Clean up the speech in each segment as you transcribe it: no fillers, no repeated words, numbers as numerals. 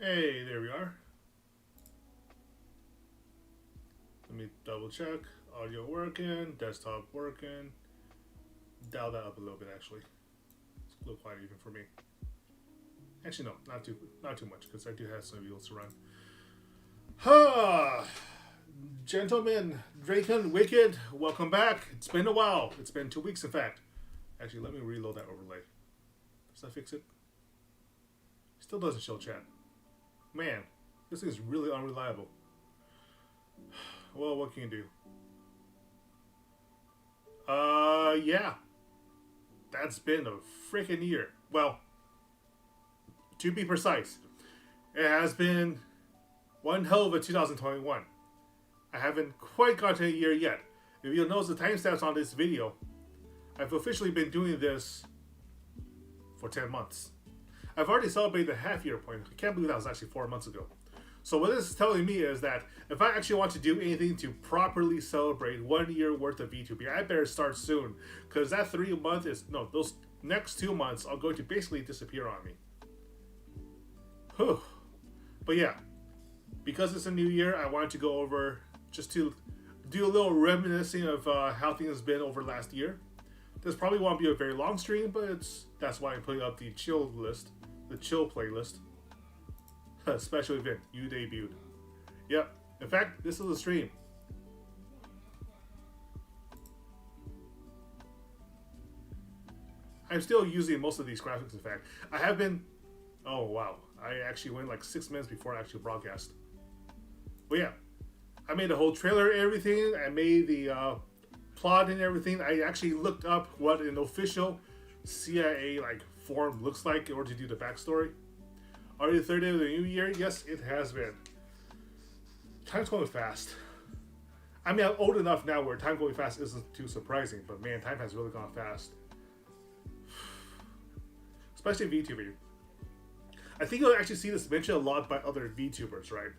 Hey, there we are. Let me double check. Audio working, desktop working. Dial that up a little bit actually. It's a little quiet even for me. Actually, no, not too much because I do have some videos to run. Ha! Gentlemen, Draken, Wicked, welcome back. It's been a while. It's been 2 weeks, in fact. Actually, let me reload that overlay. Does that fix it? Still doesn't show chat. Man, this thing is really unreliable. Well, what can you do? Yeah. That's been a freaking year. Well, to be precise, it has been one hell of a 2021. I haven't quite got to a year yet. If you'll notice the timestamps on this video, I've officially been doing this for 10 months. I've already celebrated the half year point. I can't believe that was actually 4 months ago. So what this is telling me is that if I actually want to do anything to properly celebrate 1 year worth of VTuber, I better start soon. Because that 3 month is, no, those next 2 months are going to basically disappear on me. Whew. But yeah, because it's a new year, I wanted to go over, just to do a little reminiscing of how things have been over last year. This probably won't be a very long stream, but that's why I'm putting up the chill list, the chill playlist. Special event, you debuted. Yep. In fact, this is a stream. I'm still using most of these graphics, in fact. I have been... Oh, wow. I actually went like 6 minutes before I actually broadcast. But yeah. I made a whole trailer and everything. I made the plot and everything. I actually looked up what an official CIA form looks like in order to do the backstory. Already the third day of the new year? Yes, it has been. Time's going fast. I mean, I'm old enough now where time going fast isn't too surprising, but man, time has really gone fast. Especially VTubing. I think you'll actually see this mentioned a lot by other VTubers, right?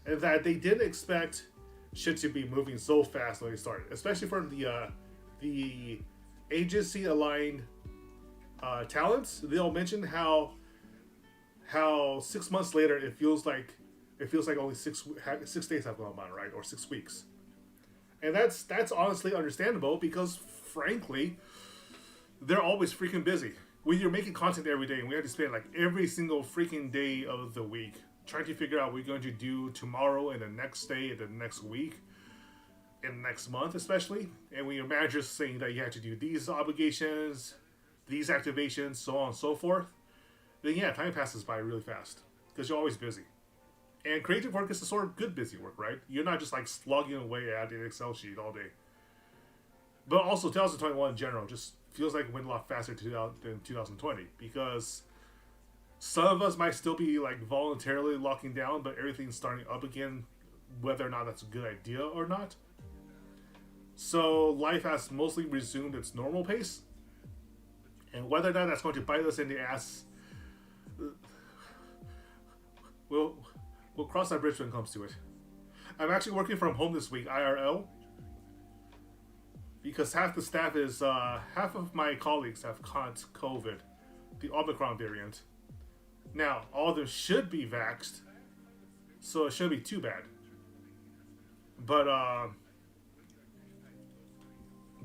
And that they didn't expect shit to be moving so fast when they started. Especially for the agency-aligned talents. They'll mention how 6 months later it feels like only 6 days have gone by, right? Or 6 weeks. And that's honestly understandable because frankly, they're always freaking busy. When you're making content every day and we have to spend like every single freaking day of the week trying to figure out what we're going to do tomorrow and the next day and the next week and next month especially. And when your manager's saying that you have to do these obligations, these activations, so on and so forth, then yeah, time passes by really fast because you're always busy. And creative work is the sort of good busy work, right? You're not just like slugging away at an Excel sheet all day. But also 2021 in general just feels like it went a lot faster than 2020 because some of us might still be like voluntarily locking down, but everything's starting up again, whether or not that's a good idea or not. So life has mostly resumed its normal pace. And whether or not that's going to bite us in the ass, we'll cross that bridge when it comes to it. I'm actually working from home this week, IRL, because half the staff is, half of my colleagues have caught COVID, the Omicron variant. Now, all of them should be vaxxed, so it shouldn't be too bad. But,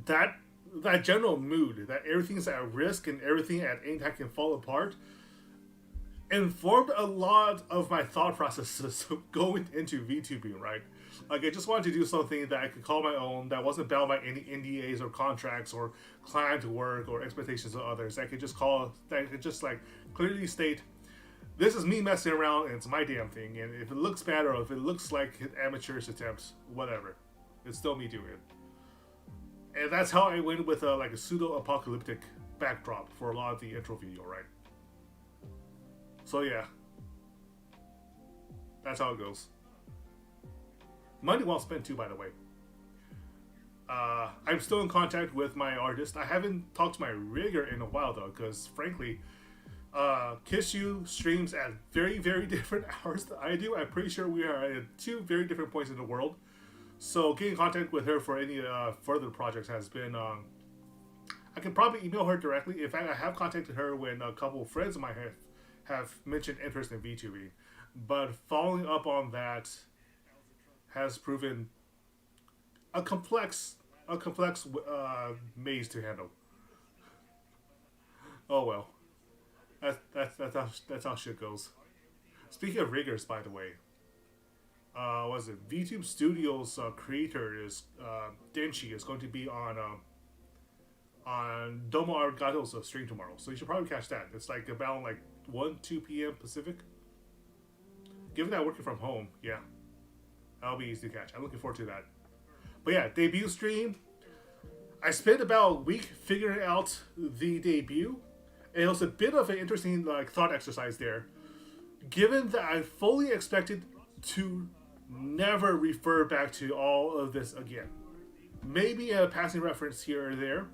that general mood, that everything's at risk and everything at any time can fall apart, informed a lot of my thought processes going into VTubing, right? Like, I just wanted to do something that I could call my own, that wasn't bound by any NDAs or contracts or client work or expectations of others. I could just like clearly state, this is me messing around and it's my damn thing. And if it looks bad or if it looks like an amateurish attempt, whatever, it's still me doing it. And that's how I went with like a pseudo-apocalyptic backdrop for a lot of the intro video, right? So yeah, that's how it goes. Money well spent too, by the way. I'm still in contact with my artist. I haven't talked to my rigger in a while though, because frankly, Kishu streams at very, very different hours than I do. I'm pretty sure we are at 2 very different points in the world. So getting in contact with her for any further projects has been... I can probably email her directly. In fact, I have contacted her when a couple of friends of mine have mentioned interest in VTubing. But following up on that has proven a complex maze to handle. Oh well, that's how shit goes. Speaking of riggers, by the way, was it VTube Studios creator is Denchi is going to be on Domo Argato's stream tomorrow, so you should probably catch that. It's like about like 1-2 p.m. Pacific. Given that working from home, yeah, that'll be easy to catch. I'm looking forward to that. But yeah, debut stream. I spent about a week figuring out the debut. And it was a bit of an interesting like thought exercise there. Given that I fully expected to never refer back to all of this again. Maybe a passing reference here or there,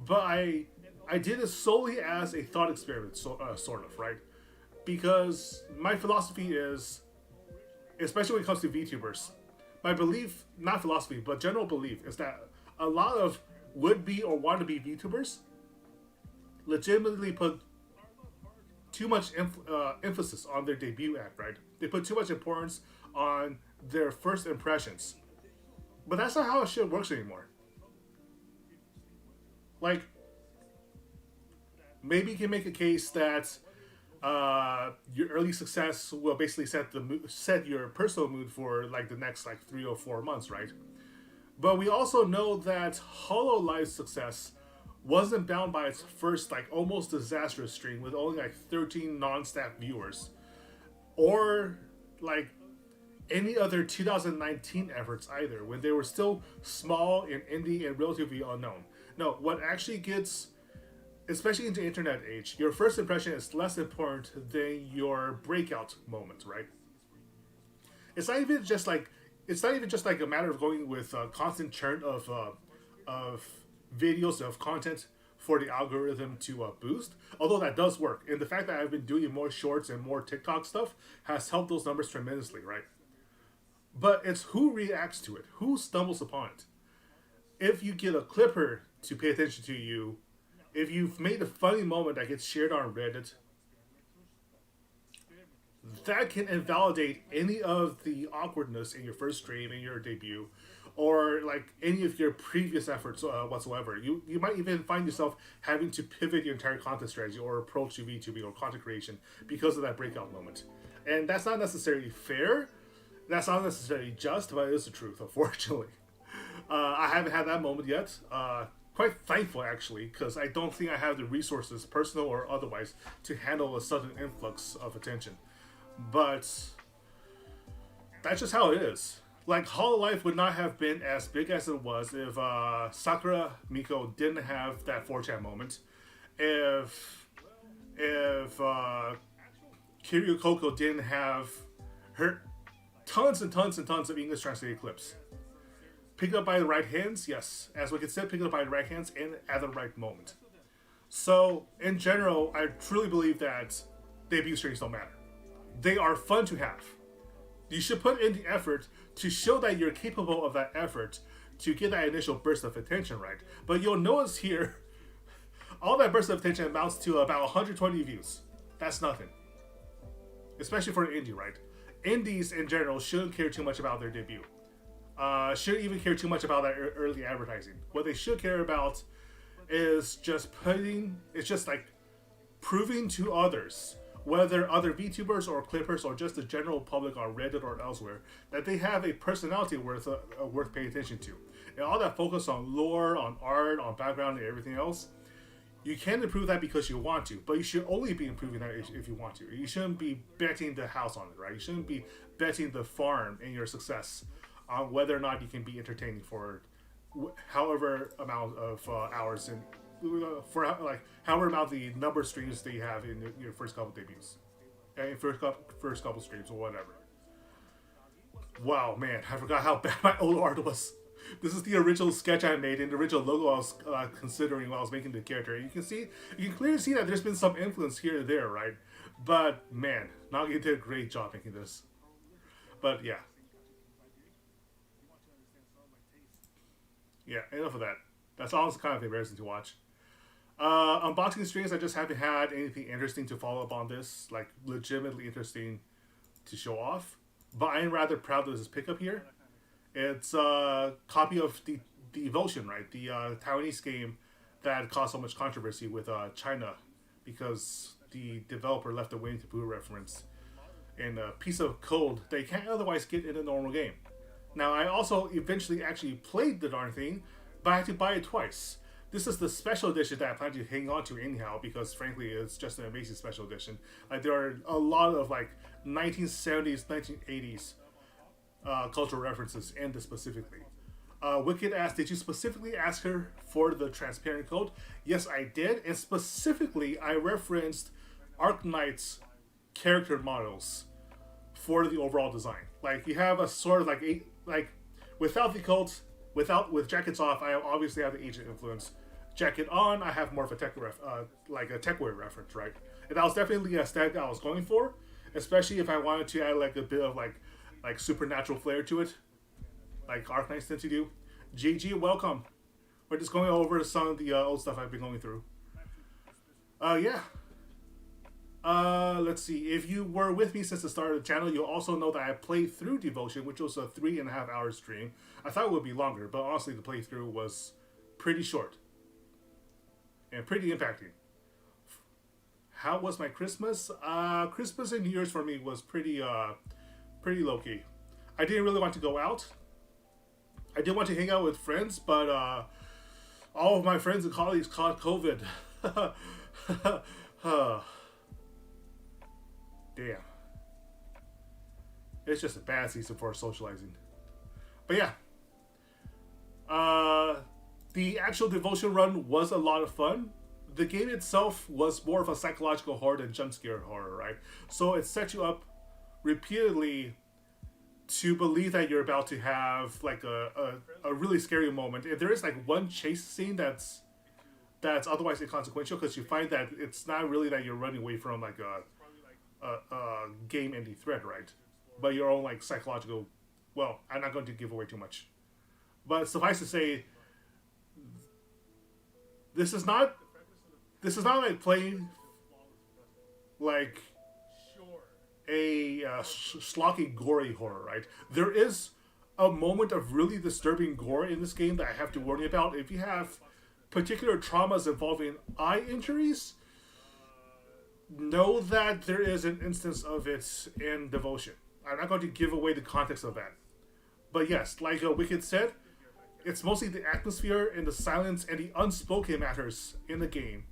but I did it solely as a thought experiment, sort of, right? Because my philosophy is, especially when it comes to VTubers, my belief, not philosophy, but general belief, is that a lot of would-be or want-to-be VTubers legitimately put too much emphasis on their debut act, right? They put too much importance on their first impressions. But that's not how shit works anymore. Like, maybe you can make a case that your early success will basically set your personal mood for like the next like 3 or 4 months, right? But we also know that Hololife's success wasn't bound by its first like almost disastrous stream with only like 13 non-staff viewers, or like any other 2019 efforts either, when they were still small and indie and relatively unknown. No, what actually gets, especially in the internet age, your first impression is less important than your breakout moment, right? It's not even just like a matter of going with a constant churn of videos of content for the algorithm to boost. Although that does work, and the fact that I've been doing more shorts and more TikTok stuff has helped those numbers tremendously, right? But it's who reacts to it, who stumbles upon it. If you get a clipper to pay attention to you, if you've made a funny moment that gets shared on Reddit, that can invalidate any of the awkwardness in your first stream, in your debut, or like any of your previous efforts whatsoever. You might even find yourself having to pivot your entire content strategy or approach to VTubing or content creation because of that breakout moment. And that's not necessarily fair. That's not necessarily just, but it is the truth, unfortunately. I haven't had that moment yet. Quite thankful, actually, because I don't think I have the resources, personal or otherwise, to handle a sudden influx of attention. But that's just how it is. Like, Hololive would not have been as big as it was if Sakura Miko didn't have that 4chan moment. If Kiryu Coco didn't have her tons and tons and tons of English translated clips. Picked up by the right hands, yes. As we can say, picked up by the right hands and at the right moment. So, in general, I truly believe that debut streams don't matter. They are fun to have. You should put in the effort to show that you're capable of that effort to get that initial burst of attention, right? But you'll notice here, all that burst of attention amounts to about 120 views. That's nothing. Especially for an indie, right? Indies in general shouldn't care too much about their debut. Shouldn't even care too much about that early advertising. What they should care about is just like proving to others, whether other VTubers or Clippers or just the general public on Reddit or elsewhere, that they have a personality worth paying attention to. And all that focus on lore, on art, on background, and everything else, you can improve that because you want to, but you should only be improving that if you want to. You shouldn't be betting the house on it, right? You shouldn't be betting the farm in your success on whether or not you can be entertaining for however amount of hours and for like however amount the number of streams that you have in your first couple debuts, and first couple streams or whatever. Wow, man, I forgot how bad my old art was. This is the original sketch I made and the original logo I was considering while I was making the character. You can clearly see that there's been some influence here and there, right? But man, Nagi did a great job making this. But yeah. Yeah, enough of that. That's honestly kind of embarrassing to watch. Unboxing streams, I just haven't had anything interesting to follow up on this. Like, legitimately interesting to show off, but I am rather proud of this pickup here. It's a copy of the Devotion, right? The Taiwanese game that caused so much controversy with China because the developer left a Winnie the Pooh reference in a piece of code that you can't otherwise get in a normal game. Now, I also eventually actually played the darn thing, but I had to buy it twice. This is the special edition that I plan to hang on to anyhow because, frankly, it's just an amazing special edition. Like, there are a lot of, like, 1970s, 1980s cultural references in this specifically. Wicked asked, did you specifically ask her for the transparent code? Yes, I did. And specifically, I referenced Arknight's character models for the overall design. Like, you have a sort of like without the cult, with jackets off, I obviously have the agent influence. Jacket on, I have more of a like a techwear reference, right? And that was definitely a aesthetic I was going for, especially if I wanted to add like a bit of like supernatural flair to it, like Arknights tend to do. GG, welcome. We're just going over some of the old stuff I've been going through. Yeah. Let's see. If you were with me since the start of the channel, you'll also know that I played through Devotion, which was a 3.5 hour stream. I thought it would be longer, but honestly, the playthrough was pretty short and pretty impacting. How was my Christmas? Christmas and New Year's for me was pretty low key. I didn't really want to go out. I did want to hang out with friends, but all of my friends and colleagues caught COVID. Damn. It's just a bad season for socializing. But yeah. The actual Devotion run was a lot of fun. The game itself was more of a psychological horror than jump scare horror, right? So it set you up repeatedly to believe that you're about to have like a really scary moment. If there is like one chase scene that's otherwise inconsequential, because you find that it's not really that you're running away from like a game-ending threat, right? But your own like psychological. Well, I'm not going to give away too much, but suffice to say, this is not like playing like a schlocky, gory horror, right? There is a moment of really disturbing gore in this game that I have to warn you about. If you have particular traumas involving eye injuries, know that there is an instance of it in Devotion. I'm not going to give away the context of that. But yes, like Wicked said, it's mostly the atmosphere and the silence and the unspoken matters in the game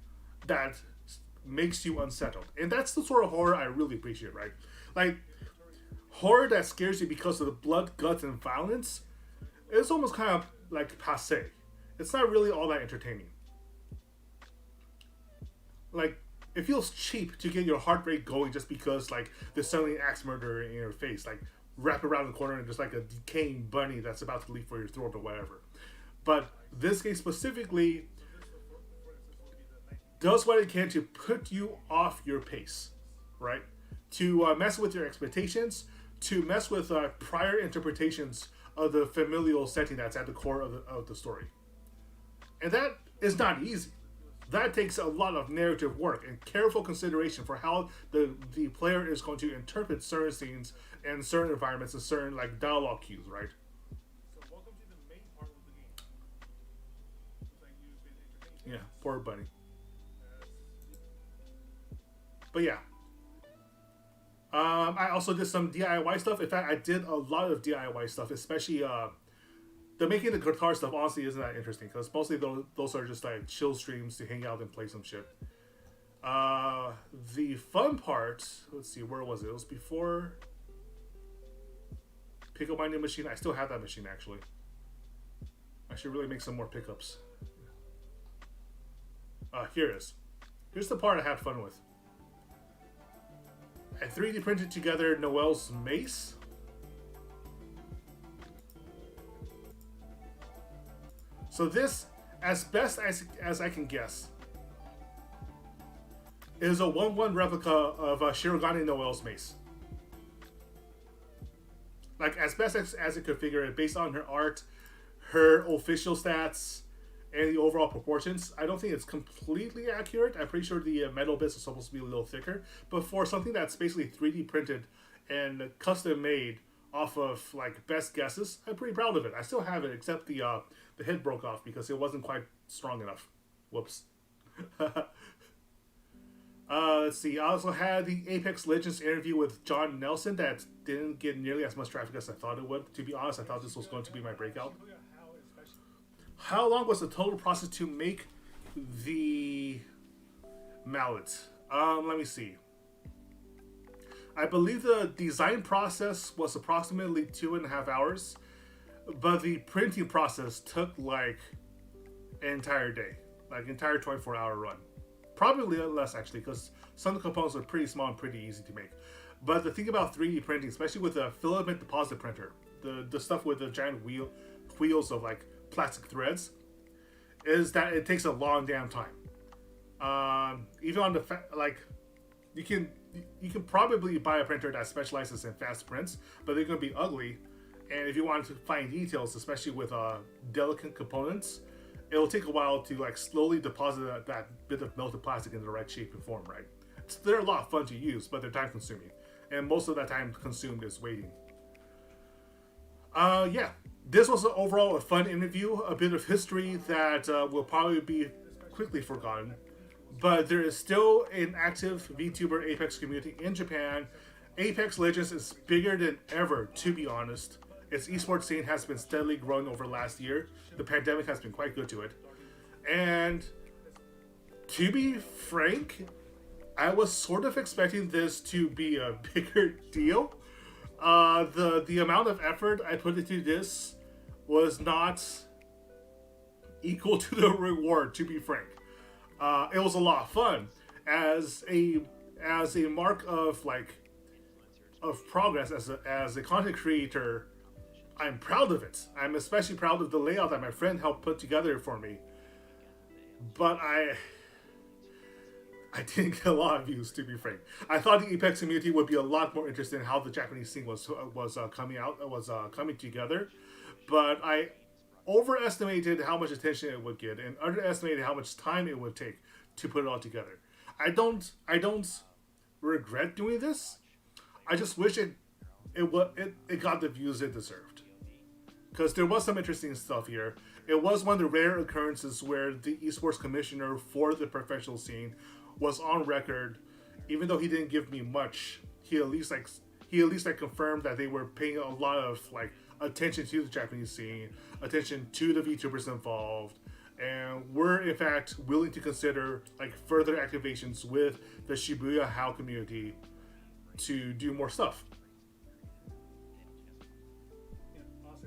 that makes you unsettled. And that's the sort of horror I really appreciate, right? Like, horror that scares you because of the blood, guts, and violence is almost kind of like passé. It's not really all that entertaining. Like, it feels cheap to get your heart rate going just because, like, there's suddenly an axe murderer in your face. Like, wrap around the corner and just like a decaying bunny that's about to leap for your throat or whatever. But this game specifically does what it can to put you off your pace, right? To mess with your expectations, to mess with prior interpretations of the familial setting that's at the core of the story. And that is not easy. That takes a lot of narrative work and careful consideration for how the player is going to interpret certain scenes and certain environments and certain like dialogue cues, right? So welcome to the main part of the game. Yeah, poor bunny. But yeah. I also did some DIY stuff. In fact, I did a lot of DIY stuff, especially the making the guitar stuff honestly isn't that interesting because mostly those are just like chill streams to hang out and play some shit. The fun part, let's see, where was it? It was before pick up my new machine. I still have that machine actually. I should really make some more pickups. Here it is. Here's the part I had fun with. I 3D printed together Noelle's mace. So this, as best as I can guess, is a 1-1 replica of Shirogane Noelle's mace. Like, as best as it could figure it, based on her art, her official stats, and the overall proportions. I don't think it's completely accurate. I'm pretty sure the metal bits are supposed to be a little thicker. But for something that's basically 3D printed and custom made off of like best guesses. I'm pretty proud of it. I still have it, except the head broke off because it wasn't quite strong enough. Whoops. Let's see. I also had the Apex Legends interview with John Nelson that didn't get nearly as much traffic as I thought it would. To be honest, I thought this was going to be my breakout. How long was the total process to make the Mallet? Let me see. I believe the design process was approximately 2.5 hours, but the printing process took like an entire day, like entire 24-hour run. Probably less actually, because some of the components are pretty small and pretty easy to make. But the thing about 3D printing, especially with a filament deposit printer, the stuff with the giant wheels of like plastic threads, is that it takes a long damn time. Even on the like, you can probably buy a printer that specializes in fast prints, but they're going to be ugly. And if you want to find details, especially with delicate components, it'll take a while to like slowly deposit that bit of melted plastic in the right shape and form, right? They're a lot of fun to use, but they're time consuming. And most of that time consumed is waiting. Yeah. This was overall a fun interview, a bit of history that will probably be quickly forgotten. But there is still an active VTuber Apex community in Japan. Apex Legends is bigger than ever, to be honest. Its esports scene has been steadily growing over last year. The pandemic has been quite good to it. And to be frank, I was sort of expecting this to be a bigger deal. The amount of effort I put into this was not equal to the reward, to be frank. It was a lot of fun. As a mark of progress as a content creator, I'm proud of it. I'm especially proud of the layout that my friend helped put together for me. But I didn't get a lot of views, to be frank. I thought the Apex community would be a lot more interested in how the Japanese scene was coming together, but I overestimated how much attention it would get and underestimated how much time it would take to put it all together. I don't regret doing this. I just wish it got the views it deserved. Because there was some interesting stuff here. It was one of the rare occurrences where the esports commissioner for the professional scene was on record, even though he didn't give me much. He at least confirmed that they were paying a lot of attention to the Japanese scene, attention to the VTubers involved, and were in fact willing to consider further activations with the Shibuya HAL community to do more stuff.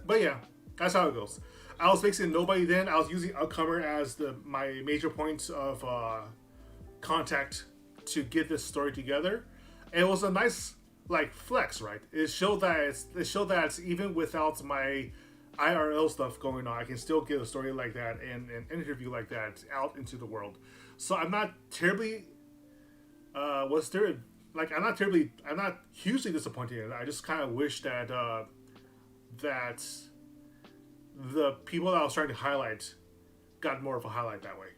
But yeah, that's how it goes. I was fixing nobody then. I was using Upcomer as my major point of contact to get this story together. And it was a nice flex, right? It showed that even without my IRL stuff going on, I can still get a story like that and an interview like that out into the world. So I'm not terribly I'm not hugely disappointed in it. I just kind of wish that that the people that I was trying to highlight got more of a highlight that way.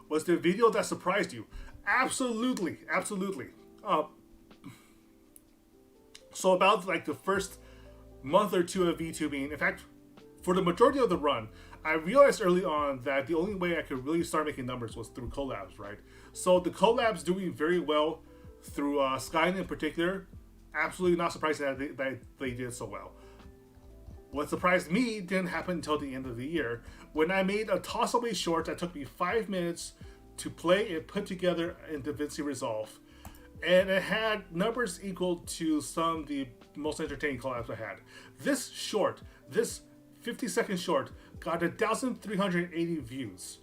Was there a video that surprised you? Absolutely. So about the first month or two of VTubing, in fact, for the majority of the run, I realized early on that the only way I could really start making numbers was through collabs, right? So the collabs doing very well through Skyn in particular, absolutely not surprising that they did so well. What surprised me didn't happen until the end of the year, when I made a toss-away short that took me 5 minutes to play and put together in DaVinci Resolve. And it had numbers equal to some of the most entertaining collabs I had. This 50-second short, got 1,380 views.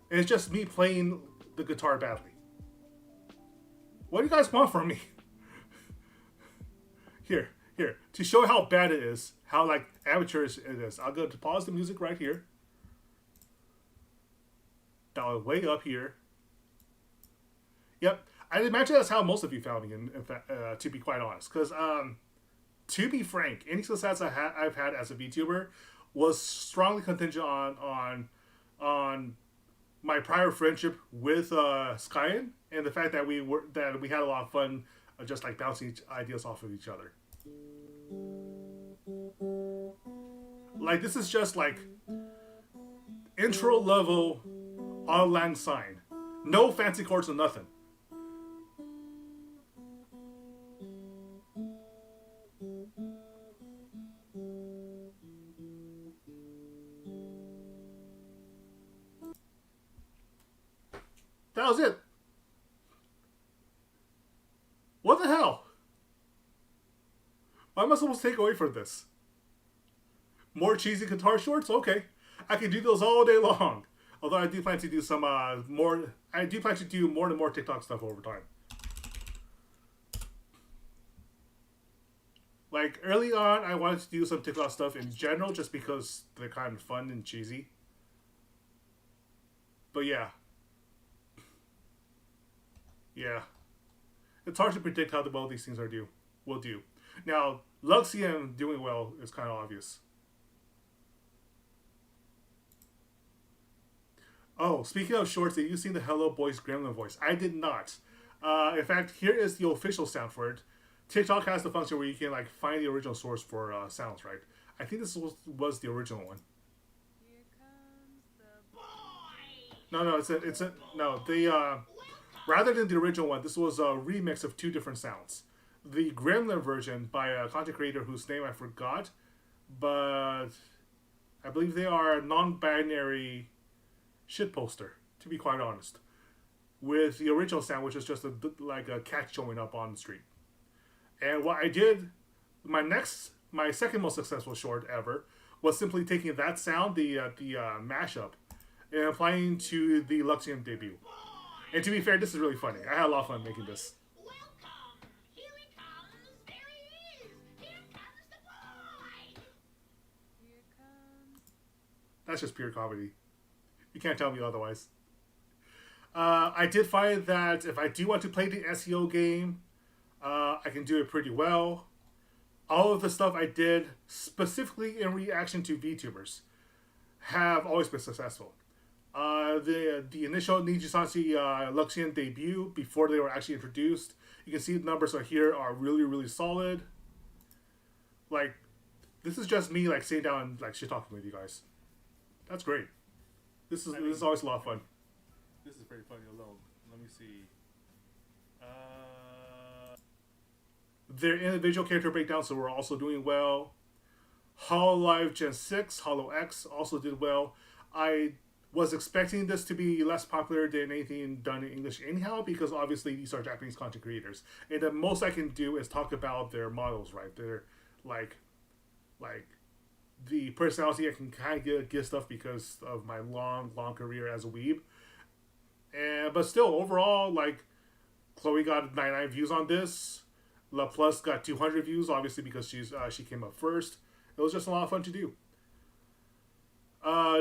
And it's just me playing the guitar badly. What do you guys want from me? Here. To show how bad it is, how amateurish it is, I'll go to pause the music right here. Dial it way up here. Yep. I imagine that's how most of you found me, in fact, to be quite honest. Because, to be frank, any success I've had as a VTuber was strongly contingent on my prior friendship with Skyen and the fact that we had a lot of fun just like bouncing ideas off of each other. Like this is just like intro level on lang syne. No fancy chords or nothing. That was it. What the hell? What am I supposed to take away from this? More cheesy guitar shorts? Okay. I can do those all day long. Although I do plan to do some more. I do plan to do more and more TikTok stuff over time. Like early on, I wanted to do some TikTok stuff in general just because they're kind of fun and cheesy. But yeah. Yeah. It's hard to predict how well these things will do. Now, Luxian doing well is kind of obvious. Oh, speaking of shorts, did you see the Hello Boys Gremlin voice? I did not. In fact, here is the official sound for it. TikTok has the function where you can like find the original source for sounds, right? I think this was the original one. Here comes the boy. No, it's a no. Rather than the original one, this was a remix of two different sounds. The Gremlin version by a content creator whose name I forgot, but I believe they are a non-binary shitposter, to be quite honest. With the original sound, which is just like a cat showing up on the street. And what I did, my second most successful short ever, was simply taking that sound, the mashup, and applying to the Luxian debut. And to be fair, this is really funny. I had a lot of fun making this. Welcome. Here he comes. There he is. Here comes the boy. Here comes. That's just pure comedy. You can't tell me otherwise. I did find that if I do want to play the SEO game, I can do it pretty well. All of the stuff I did, specifically in reaction to VTubers, have always been successful. The initial Nijisanshi Luxian debut, before they were actually introduced, you can see the numbers are here are really, really solid. Like, this is just me like sitting down and like shit talking with you guys. That's great. This is always a lot of fun. This is pretty funny alone. Let me see. Their individual character breakdowns so we're also doing well. Hololive Gen 6, Holo X also did well. I was expecting this to be less popular than anything done in English anyhow, because obviously these are Japanese content creators. And the most I can do is talk about their models, right? They're like the personality I can kind of give stuff because of my long career as a weeb. But still, overall, like, Chloe got 99 views on this. La Plus got 200 views, obviously because she came up first. It was just a lot of fun to do.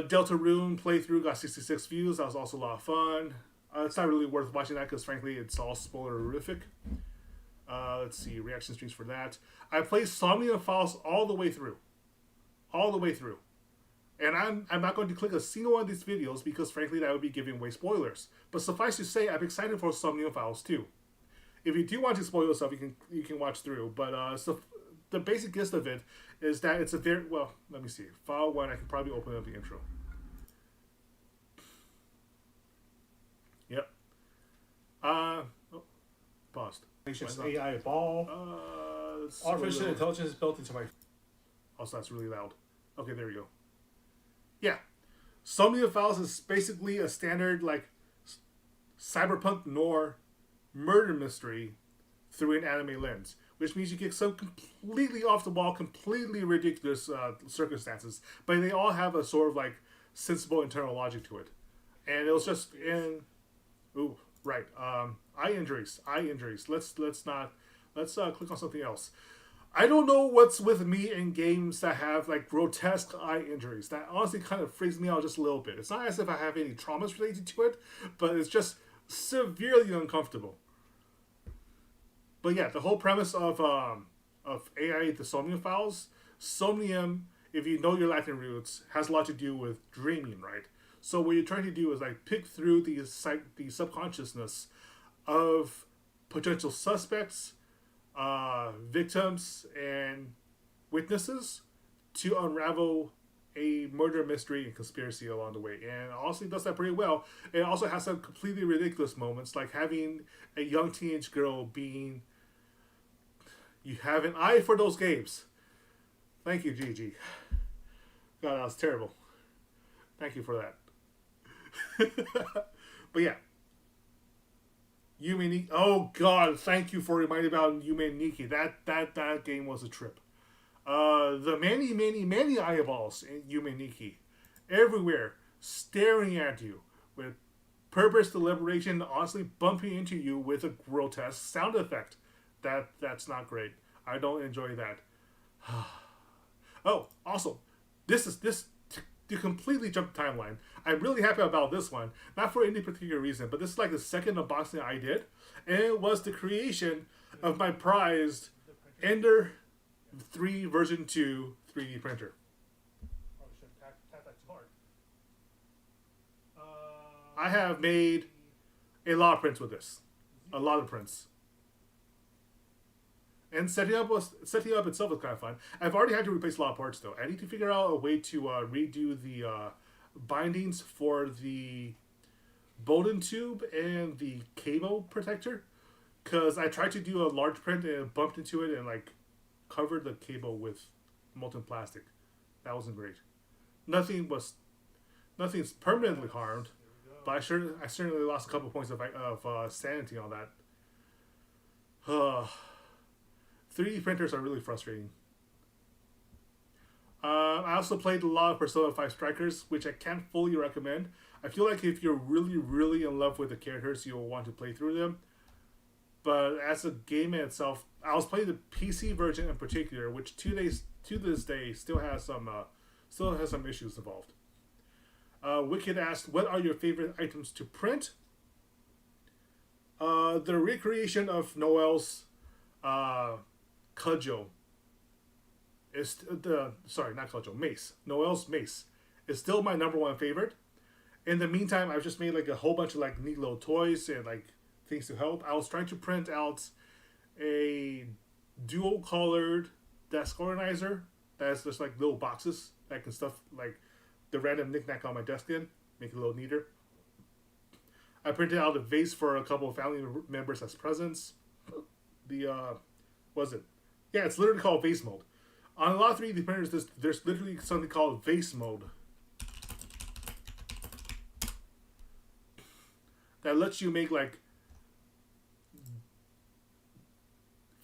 Delta Rune playthrough got 66 views. That was also a lot of fun. It's not really worth watching that because, frankly, it's all spoilerific. Let's see, reaction streams for that. I played Somnium Files all the way through. And I'm not going to click a single one of these videos because, frankly, that would be giving away spoilers. But suffice to say, I'm excited for Somnium Files too. If you do want to spoil stuff, you can watch through. But so the basic gist of it is that it's a very well. Let me see. File 1. I can probably open up the intro. Yep. Oh, paused. AI ball. Artificial intelligence is built into my. Also, that's really loud. Okay, there we go. Yeah, Somnium Files is basically a standard like cyberpunk noir murder mystery through an anime lens, which means you get some completely off the wall, completely ridiculous circumstances, but they all have a sort of like sensible internal logic to it. And it was just in, eye injuries. Let's click on something else. I don't know what's with me in games that have like grotesque eye injuries. That honestly kind of freaks me out just a little bit. It's not as if I have any traumas related to it, but it's just severely uncomfortable. But yeah, the whole premise of AI, the Somnium Files, Somnium, if you know your Latin roots, has a lot to do with dreaming, right? So what you're trying to do is like pick through the subconsciousness of potential suspects, victims and witnesses to unravel a murder mystery and conspiracy along the way. And honestly does that pretty well. It also has some completely ridiculous moments, like having a young teenage girl being, you have an eye for those games. Thank you, Gigi. God, that was terrible. Thank you for that. But yeah. Yume Nikki. Oh God, thank you for reminding me about Yume Nikki. That game was a trip. The many eyeballs in Yume Nikki, everywhere, staring at you with purpose deliberation, honestly bumping into you with a grotesque sound effect. That's not great. I don't enjoy that. Oh, also, this to completely jump the timeline. I'm really happy about this one, not for any particular reason, but this is like the second unboxing I did, and it was the creation of my prized Ender 3 version 2 3D printer. Probably shouldn't tap that too hard. I have made a lot of prints with this, a lot of prints. And setting up itself was kind of fun. I've already had to replace a lot of parts though. I need to figure out a way to redo the bindings for the Bolden tube and the cable protector, because I tried to do a large print and bumped into it and like covered the cable with molten plastic. That wasn't great. Nothing's permanently harmed, but I certainly lost a couple points of sanity on that. 3D printers are really frustrating. I also played a lot of Persona 5 Strikers, which I can't fully recommend. I feel like if you're really, really in love with the characters, you'll want to play through them. But as a game in itself, I was playing the PC version in particular, which to this day still has some issues involved. Wicked asked, "What are your favorite items to print?" The recreation of Noel's cudgel is mace. Noel's mace is still my number one favorite. In the meantime, I've just made like a whole bunch of like neat little toys and like things to help. I was trying to print out a dual colored desk organizer that's just like little boxes that can stuff like the random knickknack on my desk in, make it a little neater. I printed out a vase for a couple of family members as presents. Yeah, it's literally called vase mode. On a lot of 3D printers, there's literally something called vase mode that lets you make like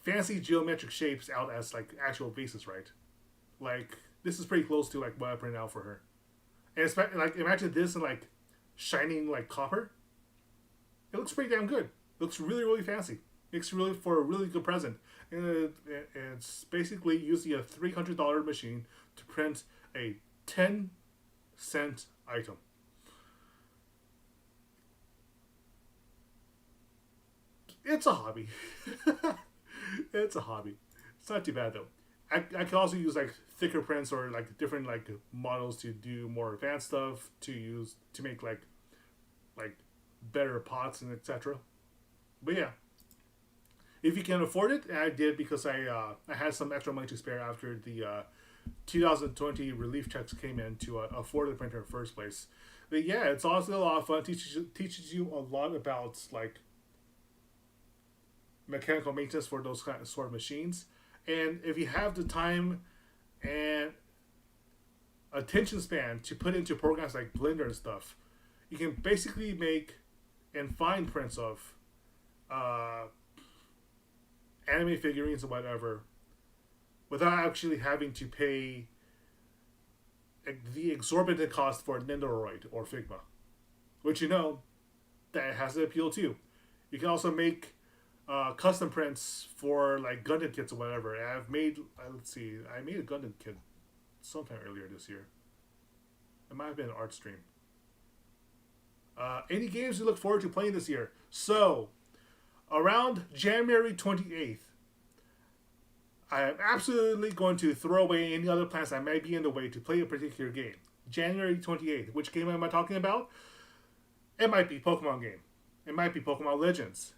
fancy geometric shapes out as like actual vases, right? Like this is pretty close to like what I printed out for her. And it's like imagine this in like shining like copper. It looks pretty damn good. It looks really, really fancy. Makes really for a really good present. And it's basically using a $300 machine to print a 10-cent item. It's a hobby. It's a hobby. It's not too bad though. I can also use like thicker prints or like different like models to do more advanced stuff to make like better pots and etc. But yeah, if you can afford it, and I did because I had some extra money to spare after the 2020 relief checks came in to afford the printer in the first place. But yeah, it's also a lot of fun. Teaches you a lot about like mechanical maintenance for those kind of sort of machines. And if you have the time and attention span to put into programs like Blender and stuff, you can basically make and find prints of anime figurines or whatever without actually having to pay the exorbitant cost for Nendoroid or Figma, which that has an appeal too. You can also make custom prints for like Gundam kits or whatever. And I made a Gundam kit sometime earlier this year. It might have been an art stream. Any games you look forward to playing this year? So, around January 28th, I am absolutely going to throw away any other plans that may be in the way to play a particular game. January 28th. Which game am I talking about? It might be Pokemon game. It might be Pokemon Legends.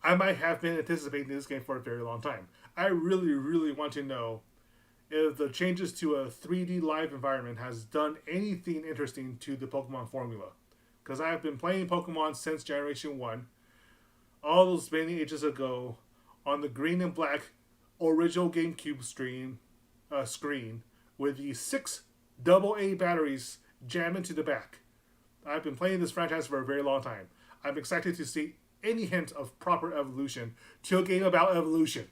I might have been anticipating this game for a very long time. I really, really want to know if the changes to a 3D live environment has done anything interesting to the Pokemon formula. Because I have been playing Pokemon since Generation 1, all those many ages ago, on the green and black original GameCube screen with the 6 AA batteries jammed into the back. I've been playing this franchise for a very long time. I'm excited to see any hint of proper evolution to a game about evolution.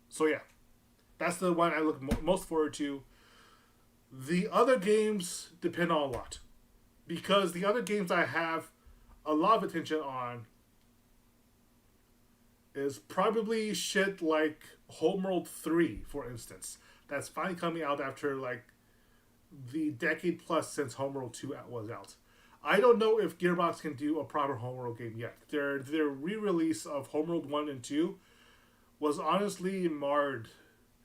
So yeah, that's the one I look most forward to. The other games depend on a lot. Because the other games I have a lot of attention on is probably shit like Homeworld 3, for instance. That's finally coming out after like the decade plus since Homeworld 2 was out. I don't know if Gearbox can do a proper Homeworld game yet. Their re-release of Homeworld 1 and 2 was honestly marred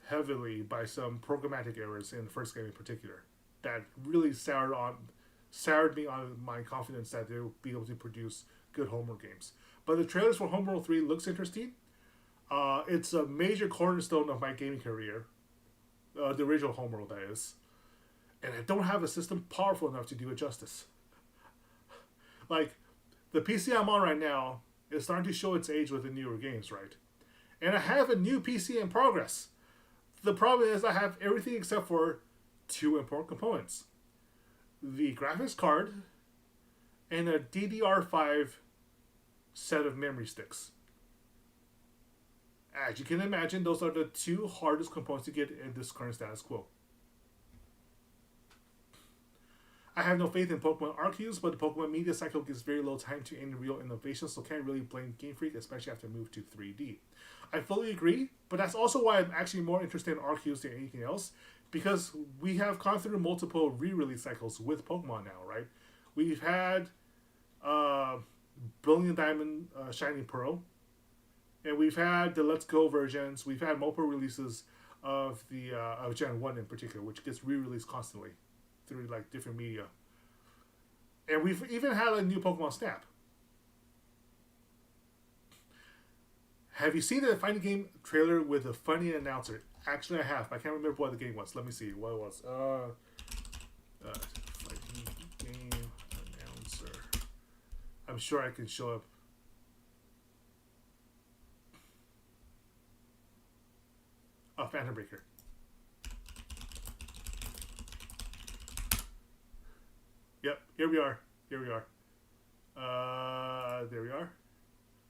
heavily by some programmatic errors in the first game in particular that really soured me on my confidence that they'll be able to produce good Homeworld games. But the trailers for Homeworld 3 looks interesting. It's a major cornerstone of my gaming career. The original Homeworld, that is. And I don't have a system powerful enough to do it justice. Like, the PC I'm on right now is starting to show its age with the newer games, right? And I have a new PC in progress. The problem is I have everything except for 2 important components. The graphics card and a DDR5 set of memory sticks. As you can imagine, those are the 2 hardest components to get in this current status quo. I have no faith in Pokemon Arceus, but the Pokemon media cycle gives very little time to any real innovation, so can't really blame Game Freak, especially after move to 3D. I fully agree, but that's also why I'm actually more interested in Arceus than anything else, because we have gone through multiple re-release cycles with Pokemon now, right? We've had Brilliant Diamond, Shining Pearl, and we've had the Let's Go versions. We've had multiple releases of the of Gen 1 in particular, which gets re-released constantly through like different media. And we've even had a new Pokemon Snap. Have you seen the Fighting Game trailer with a funny announcer? Actually, I have. I can't remember what the game was. Let me see what it was. Fighting Game announcer. I'm sure I can show up. Oh, Phantom Breaker. Yep, here we are. There we are.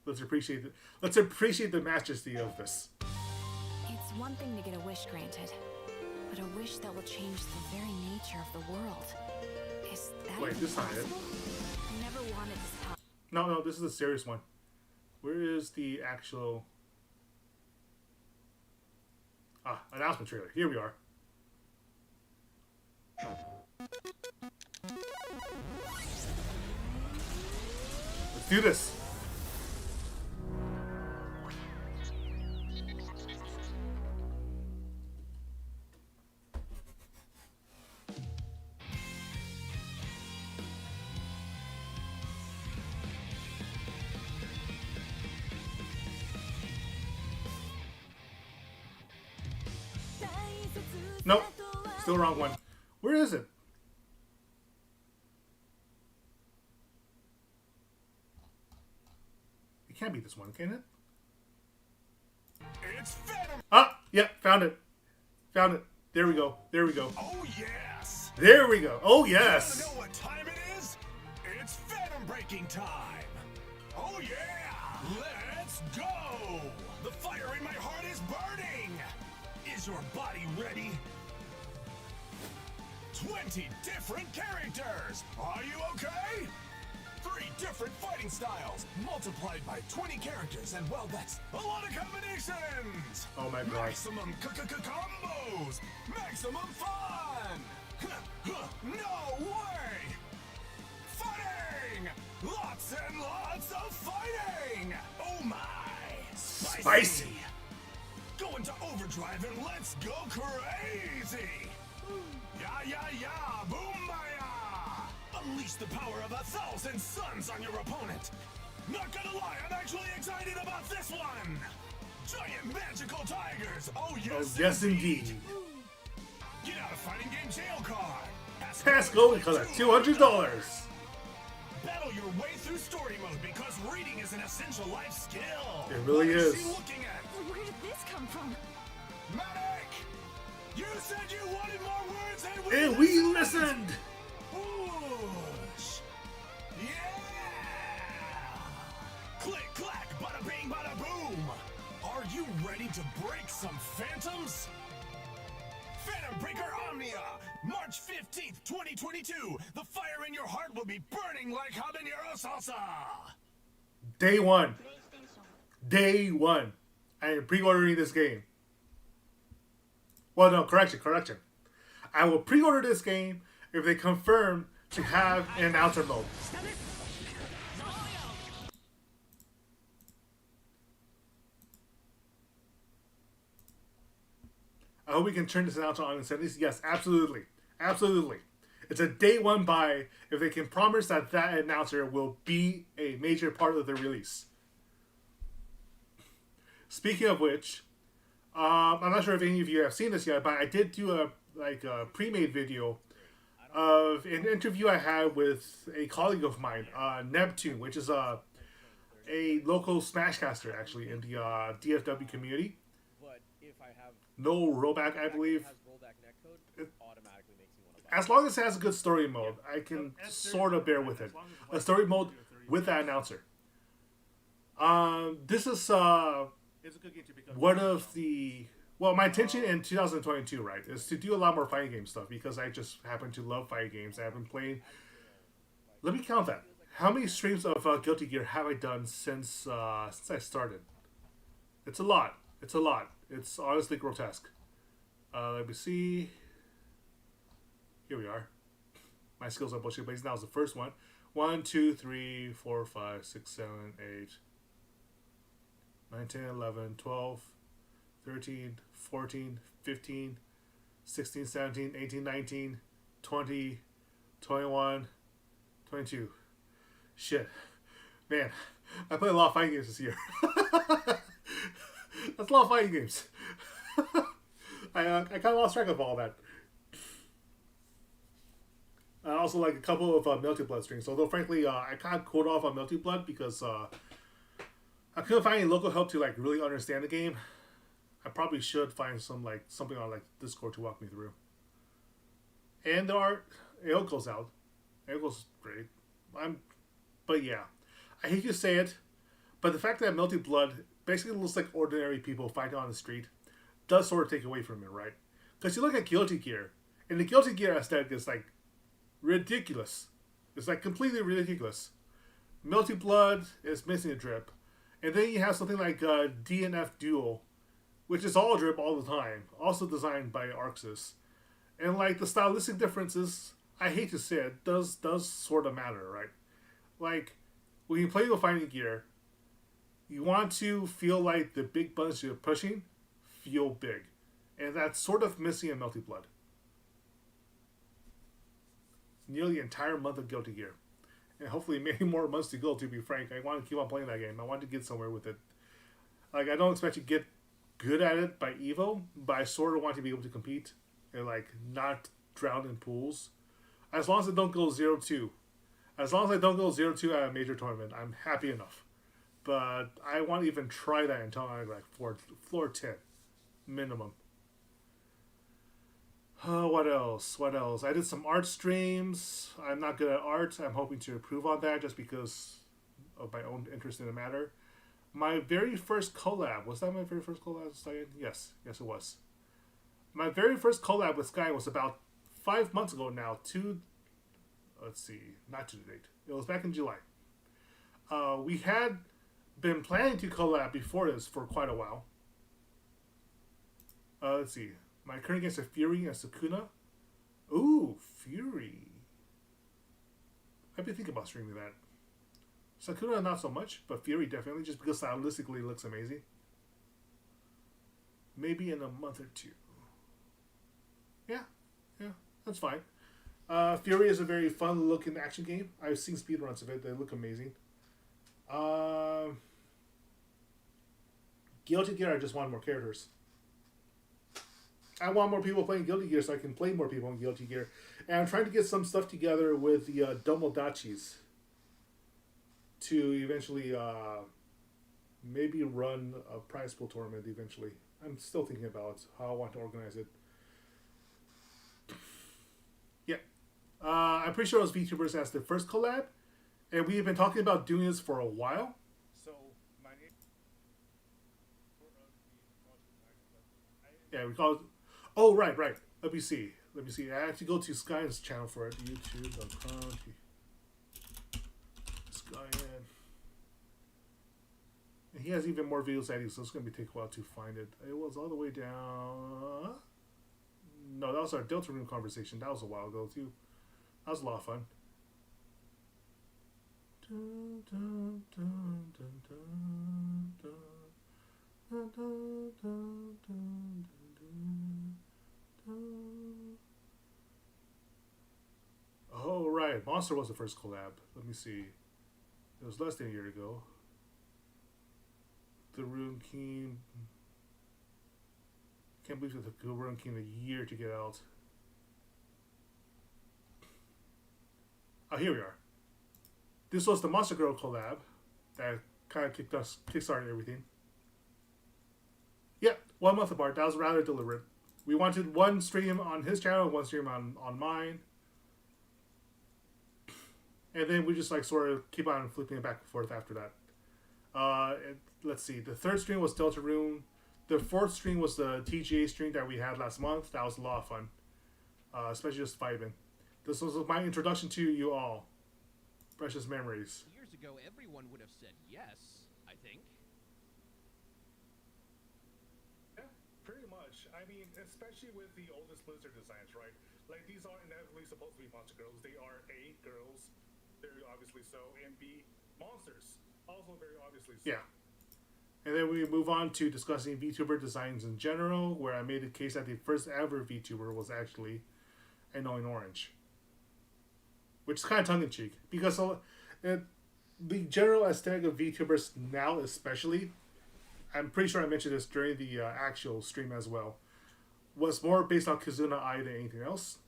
Let's appreciate the majesty of this. It's one thing to get a wish granted, but a wish that will change the very nature of the world. Is that Wait, this is not it. possible? I never wanted this power. No, this is a serious one. Where is the actual announcement trailer? Here we are. Let's do this. Nope, still wrong one. Where is it? It can't be this one, can it? It's Venom! Ah, yeah, found it. Found it. There we go. Oh yes! There we go. Oh yes. Wanna know what time it is? It's Venom breaking time! Oh yeah! Let's go! The fire in my heart is burning! Is your body ready? 20 different characters! Are you okay? 3 different fighting styles, multiplied by 20 characters, and well, that's a lot of combinations! Oh my god. Maximum combos! Maximum fun! No way! Fighting! Lots and lots of fighting! Oh my! Spicy. Go into overdrive and let's go crazy! Ya, boom-baya! Unleash the power of 1,000 suns on your opponent! Not gonna lie, I'm actually excited about this one! Giant magical tigers! Oh yes, Yes, indeed. Get out a fighting game jail card! Pass go and collect $200. Battle your way through story mode because reading is an essential life skill! It really What is. she looking at? Where did this come from? Medic! You said you wanted more words And we listened. Whoosh! Yeah! Click, clack, bada bing, bada boom! Are you ready to break some phantoms? Phantom Breaker Omnia! March 15th, 2022! The fire in your heart will be burning like habanero salsa! Day one. Day one. I am pre-ordering this game. Well, no, correction. I will pre-order this game if they confirm to have an announcer mode. I hope we can turn this announcer on in 70s. Yes, absolutely. Absolutely. It's a day one buy if they can promise that that announcer will be a major part of the release. Speaking of which, I'm not sure if any of you have seen this yet, but I did do a pre-made video of an interview I had with a colleague of mine, Neptune, which is a local Smashcaster actually in the DFW community. But if I have No rollback, I believe. has rollback netcode, it automatically makes me want to buy. As long as it has a good story mode, I can sort of bear with it. A story mode with that announcer. This is one of the... Well, my intention in 2022, right, is to do a lot more fighting game stuff because I just happen to love fighting games. I have been playing... Let me count that. How many streams of Guilty Gear have I done since I started? It's a lot. It's a lot. It's honestly grotesque. Let me see. Here we are. My skills are bullshit, but now is the first one. 1, 2, 3, 4, 5, 6, 7, 8, 9, 10, 11, 12, 13, 14, 15, 16, 17, 18, 19, 20, 21, 22. Shit. Man, I played a lot of fighting games this year. That's a lot of fighting games. I kind of lost track of all that. I also like a couple of Melty Blood streams, although frankly I kind of cooled off on Melty Blood because I couldn't find any local help to like really understand the game. I probably should find something on like Discord to walk me through. And there are Aoko's out. Aoko's great. But yeah, I hate to say it, but the fact that Melty Blood basically looks like ordinary people fighting on the street does sort of take away from it, right? Because you look at Guilty Gear, and the Guilty Gear aesthetic is like ridiculous. It's like completely ridiculous. Melty Blood is missing a drip. And then you have something like DNF Duel, which is all drip all the time, also designed by Arxis. And like the stylistic differences, I hate to say it, does sort of matter, right? Like when you play with fighting gear, you want to feel like the big buttons you're pushing feel big. And that's sort of missing in Melty Blood. Nearly the entire month of Guilty Gear. And hopefully many more months to go, to be frank. I want to keep on playing that game. I want to get somewhere with it. Like, I don't expect to get good at it by Evo, but I sort of want to be able to compete and, like, not drown in pools. As long as I don't go 0-2. As long as I don't go 0-2 at a major tournament, I'm happy enough. But I want to even try that until I'm, like, floor 10. Minimum. What else? I did some art streams. I'm not good at art. I'm hoping to improve on that just because of my own interest in the matter. My very first collab, was that my very first collab with Sky? Yes, it was. My very first collab with Sky was about 5 months ago now. Not to the date. It was back in July. We had been planning to collab before this for quite a while. Let's see. My current games are Fury and Sukuna. Ooh, Fury. I've been thinking about streaming that. Sakuna not so much, but Fury definitely, just because stylistically it looks amazing. Maybe in a month or two. Yeah, that's fine. Fury is a very fun looking action game. I've seen speedruns of it. They look amazing. Guilty Gear, I just want more characters. I want more people playing Guilty Gear so I can play more people in Guilty Gear. And I'm trying to get some stuff together with the Domodachis to eventually maybe run a prize pool tournament eventually. I'm still thinking about how I want to organize it. Yeah. I'm pretty sure those VTubers as their first collab. And we've been talking about doing this for a while. So, my name. Yeah, we call it. Oh, right. Let me see. I have to go to Skyen's channel for it. YouTube.com. Skyen. And he has even more videos editing, so it's going to take a while to find it. It was all the way down. No, that was our Deltarune conversation. That was a while ago, too. That was a lot of fun. Dun, dun, dun, dun, dun, dun. Dun, dun, dun, dun, dun, dun. Oh, right. Monster was the first collab. Let me see. It was less than a year ago. The Rune King. Can't believe it took the Rune King a year to get out. Oh, here we are. This was the Monster Girl collab that kind of kickstarted everything. Yeah, 1 month apart. That was rather deliberate. We wanted one stream on his channel, one stream on mine. And then we just like sort of keep on flipping it back and forth after that. Let's see. The third stream was Deltarune. The fourth stream was the TGA stream that we had last month. That was a lot of fun. Especially just vibing. This was my introduction to you all. Precious memories. Years ago, everyone would have said yes, I think. Yeah, pretty much. I mean, especially with the oldest Blizzard designs, right? Like, these aren't inevitably supposed to be monster girls. They are A, girls, very obviously so, and B, monsters, also very obviously so. Yeah. And then we move on to discussing VTuber designs in general, where I made the case that the first ever VTuber was actually Annoying Orange. Which is kind of tongue-in-cheek, because the general aesthetic of VTubers now especially, I'm pretty sure I mentioned this during the actual stream as well, was more based on Kizuna Ai than anything else.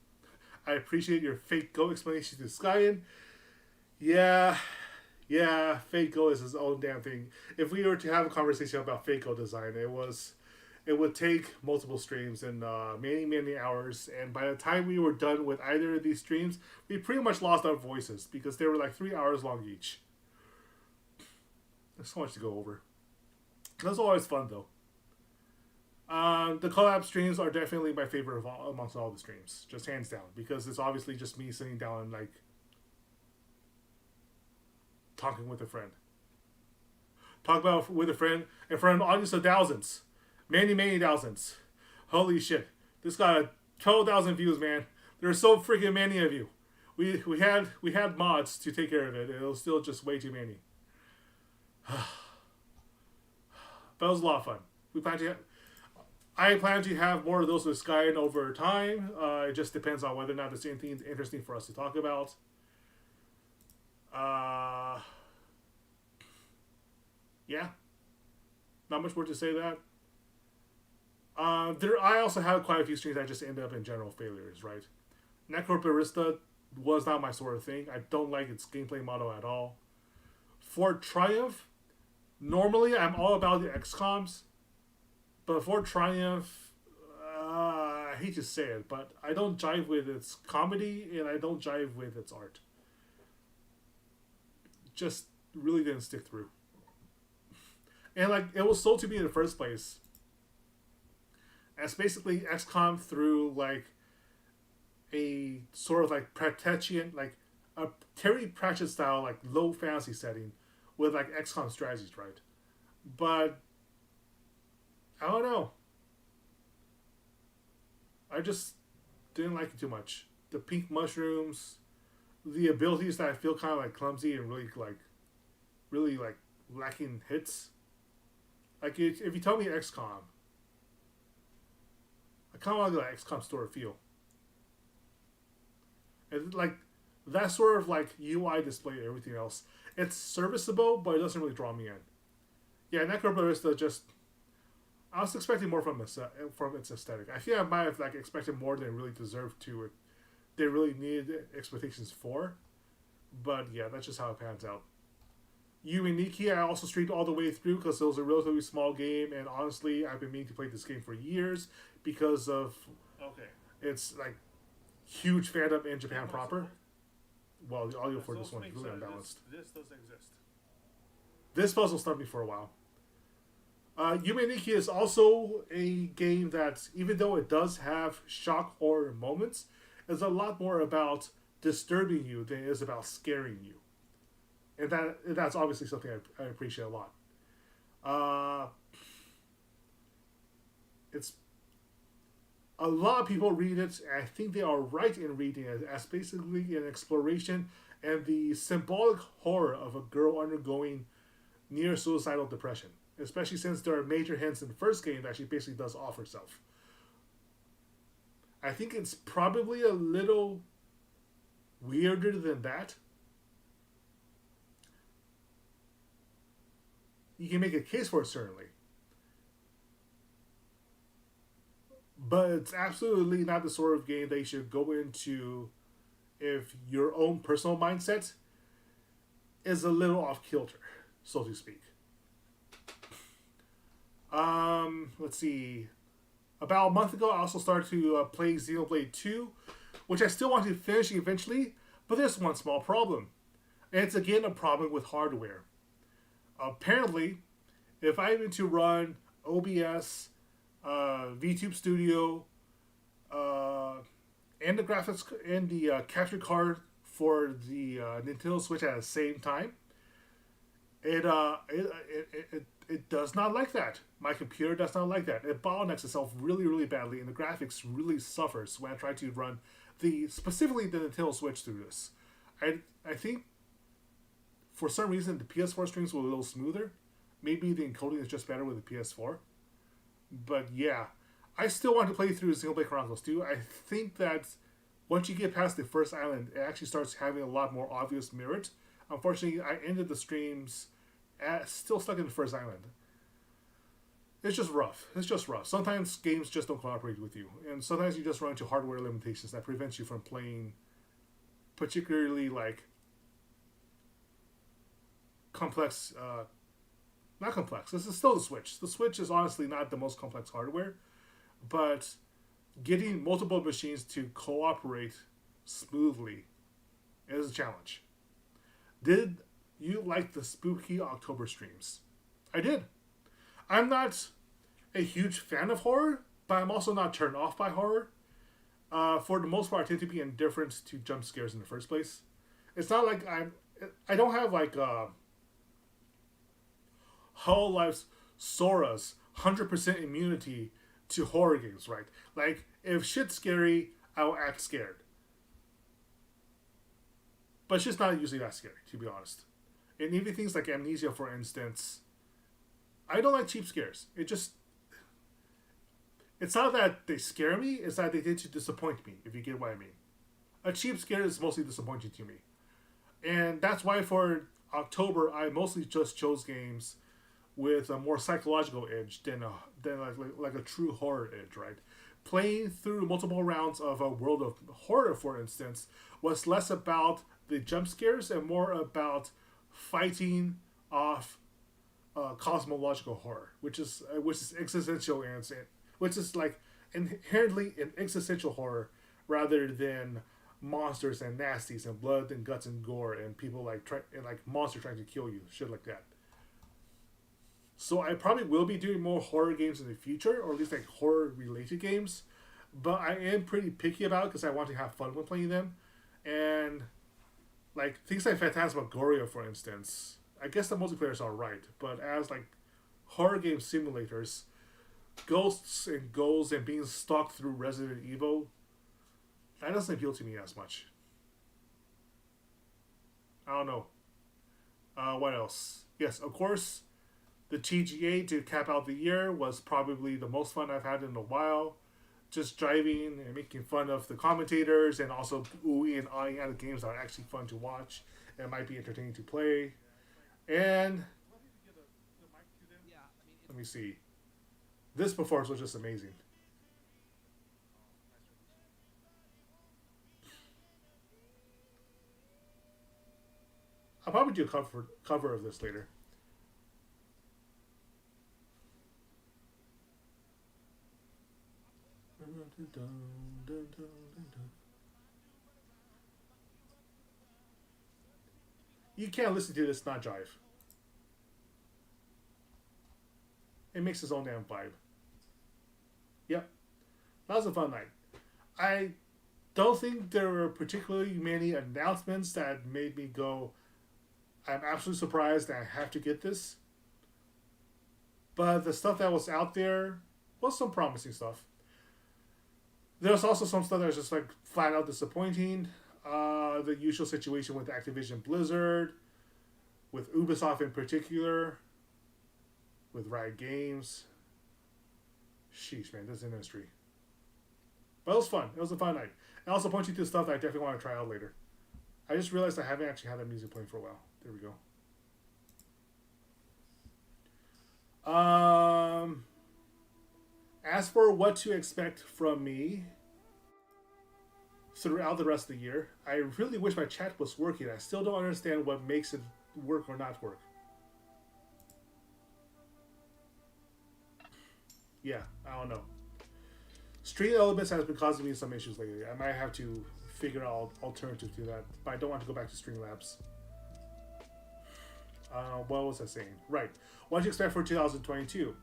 I appreciate your Fate Go explanation to Skyen. Yeah, Fate Go is his own damn thing. If we were to have a conversation about Fate Go design, it would take multiple streams and many hours. And by the time we were done with either of these streams, we pretty much lost our voices because they were like 3 hours long each. There's so much to go over. That's always fun though. The collab streams are definitely my favorite amongst all the streams, just hands down, because it's obviously just me sitting down and like talking with a friend. Talk about with a friend in front of an audience of thousands. Many thousands. Holy shit. This got 12,000 views, man. There are so freaking many of you. We had mods to take care of it, and it was still just way too many. But it was a lot of fun. I plan to have more of those with Skyen over time. It just depends on whether or not there's anything interesting for us to talk about. Yeah. Not much more to say that. I also have quite a few streams that just end up in general failures, right? Necro Barista was not my sort of thing. I don't like its gameplay model at all. For Triumph, normally I'm all about the XComs, but for Triumph, I hate to say it, but I don't jive with its comedy and I don't jive with its art. Just really didn't stick through. And like, it was sold to me in the first place as basically XCOM through like a sort of like Pratchett's, like a Terry Pratchett style, like low fantasy setting with like XCOM strategies, right? But I don't know. I just didn't like it too much. The pink mushrooms, the abilities that I feel kind of like clumsy and really like lacking hits. Like if you tell me XCOM, I kind of want like XCOM store feel. And like that sort of like UI display and everything else. It's serviceable, but it doesn't really draw me in. Yeah, Necro Barista just. I was expecting more from its aesthetic. I feel I might have like expected more than it really deserved to. They really needed expectations for, but yeah, that's just how it pans out. Yu and Nikki, I also streamed all the way through because it was a relatively small game, and honestly, I've been meaning to play this game for years because of it's like huge fandom in Japan proper. Well, the audio for this one is really unbalanced. This doesn't exist. This puzzle stumped me for a while. Yume Nikki is also a game that, even though it does have shock horror moments, is a lot more about disturbing you than it is about scaring you. And that's obviously something I appreciate a lot. It's a lot of people read it, and I think they are right in reading it as basically an exploration and the symbolic horror of a girl undergoing near suicidal depression. Especially since there are major hints in the first game that she basically does off herself. I think it's probably a little weirder than that. You can make a case for it, certainly. But it's absolutely not the sort of game that you should go into if your own personal mindset is a little off kilter, so to speak. Let's see. About a month ago, I also started to play Xenoblade 2, which I still want to finish eventually, but there's one small problem. And it's again a problem with hardware. Apparently, if I'm going to run OBS, VTube Studio, and the graphics and the capture card for the Nintendo Switch at the same time, it does not like that. My computer does not like that. It bottlenecks itself really, really badly, and the graphics really suffers when I try to run specifically the Nintendo Switch through this. I think for some reason the PS4 strings were a little smoother. Maybe the encoding is just better with the PS4. But yeah, I still want to play through Xenoblade Chronicles 2. I think that once you get past the first island, it actually starts having a lot more obvious merit. Unfortunately, I ended the streams still stuck in the first island. It's just rough. Sometimes games just don't cooperate with you. And sometimes you just run into hardware limitations that prevents you from playing particularly, like, complex... not complex. This is still the Switch. The Switch is honestly not the most complex hardware. But getting multiple machines to cooperate smoothly is a challenge. Did you like the spooky October streams? I did. I'm not a huge fan of horror, but I'm also not turned off by horror. For the most part, I tend to be indifferent to jump scares in the first place. It's not like I don't have like Hollow Life's Sora's 100% immunity to horror games, right? Like, if shit's scary, I'll act scared. But it's just not usually that scary, to be honest. And even things like Amnesia, for instance, I don't like cheap scares. It's not that they scare me, it's that they tend to disappoint me, if you get what I mean. A cheap scare is mostly disappointing to me. And that's why for October, I mostly just chose games with a more psychological edge than like a true horror edge, right? Playing through multiple rounds of a World of Horror, for instance, was less about the jump scares and more about fighting off cosmological horror, which is existential, and which is like inherently an existential horror rather than monsters and nasties and blood and guts and gore and people like monsters trying to kill you, shit like that. So I probably will be doing more horror games in the future, or at least like horror related games, but I am pretty picky about it because I want to have fun when playing them. And like things like Phantasmagoria, for instance, I guess the multiplayer is alright, but as like horror game simulators, ghosts and ghouls and being stalked through Resident Evil, that doesn't appeal to me as much. I don't know. What else? Yes, of course, the TGA to cap out the year was probably the most fun I've had in a while. Just driving and making fun of the commentators and also oohing and eyeing at the games that are actually fun to watch and might be entertaining to play. And Yeah, I mean, let me see. This performance was just amazing. I'll probably do a cover of this later. You can't listen to this, not jive. It makes its own damn vibe. Yep. That was a fun night. I don't think there were particularly many announcements that made me go, I'm absolutely surprised that I have to get this. But the stuff that was out there was some promising stuff. There was also some stuff that was just like flat out disappointing. The usual situation with Activision Blizzard, with Ubisoft in particular, with Riot Games. Sheesh, man, this industry. But it was fun. It was a fun night. And also point you to stuff that I definitely want to try out later. I just realized I haven't actually had that music playing for a while. There we go. As for what to expect from me throughout the rest of the year, I really wish my chat was working. I still don't understand what makes it work or not work. Yeah, I don't know. Stream Elements has been causing me some issues lately. I might have to figure out alternatives to that, but I don't want to go back to Streamlabs. What was I saying? Right. What do you expect for 2022?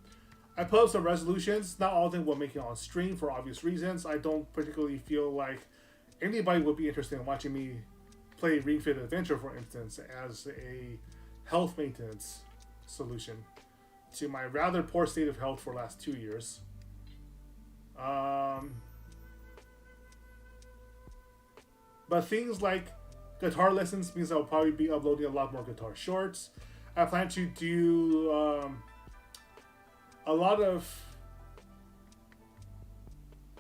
I put up some resolutions. Not all of them will make it on stream for obvious reasons. I don't particularly feel like anybody would be interested in watching me play Ring Fit Adventure, for instance, as a health maintenance solution to my rather poor state of health for the last 2 years. But things like guitar lessons means I'll probably be uploading a lot more guitar shorts. I plan to do a lot of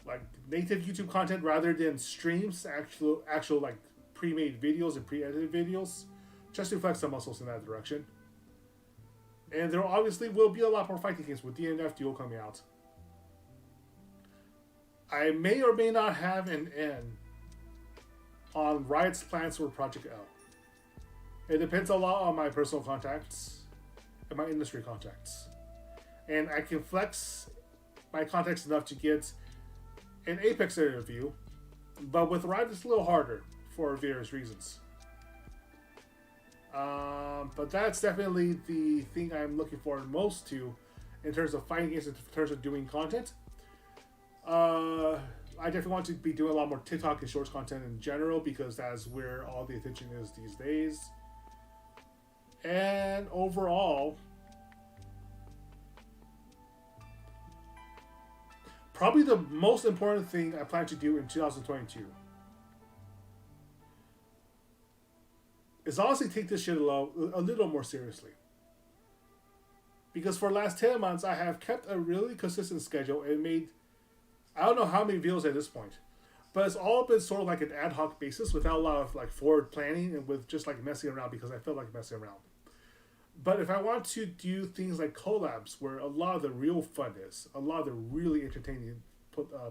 like native YouTube content rather than streams, actual like pre-made videos and pre-edited videos, just to flex some muscles in that direction. And there obviously will be a lot more fighting games with DNF Duo coming out. I may or may not have an N on Riot's plans for Project L. It depends a lot on my personal contacts and my industry contacts. And I can flex my contacts enough to get an Apex area review, but with Riot it's a little harder for various reasons. But that's definitely the thing I'm looking forward most to in terms of fighting games, in terms of doing content. I definitely want to be doing a lot more TikTok and Shorts content in general because that's where all the attention is these days. And overall, probably the most important thing I plan to do in 2022 is honestly take this shit a little more seriously. Because for the last 10 months, I have kept a really consistent schedule and made, I don't know how many videos at this point, but it's all been sort of like an ad hoc basis without a lot of like forward planning and with just like messing around because I felt like messing around. But if I want to do things like collabs where a lot of the real fun is, a lot of the really entertaining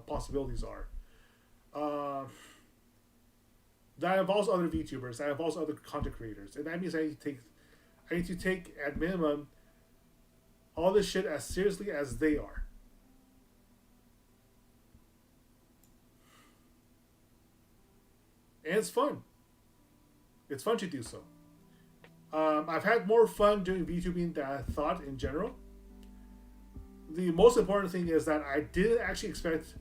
possibilities are, that involves other VTubers, that involves other content creators, and that means I need to take at minimum all this shit as seriously as they are. And it's fun. It's fun to do so. I've had more fun doing VTubing than I thought in general. The most important thing is that I didn't actually expect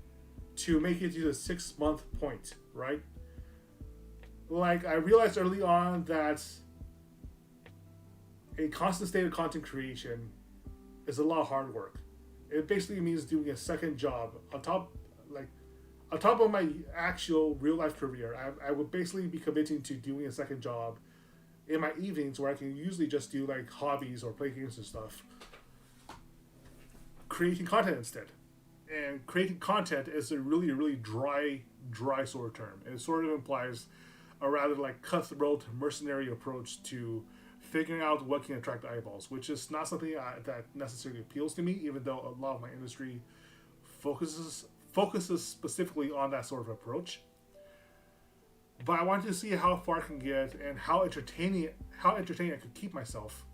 to make it to the 6-month point, right? Like, I realized early on that a constant state of content creation is a lot of hard work. It basically means doing a second job on top of my actual real life career. I would basically be committing to doing a second job in my evenings where I can usually just do like hobbies or play games and stuff. Creating content instead. And creating content is a really, really dry sort of term. It sort of implies a rather like cutthroat, mercenary approach to figuring out what can attract eyeballs, which is not something that necessarily appeals to me, even though a lot of my industry focuses specifically on that sort of approach. But I wanted to see how far I can get and how entertaining I could keep myself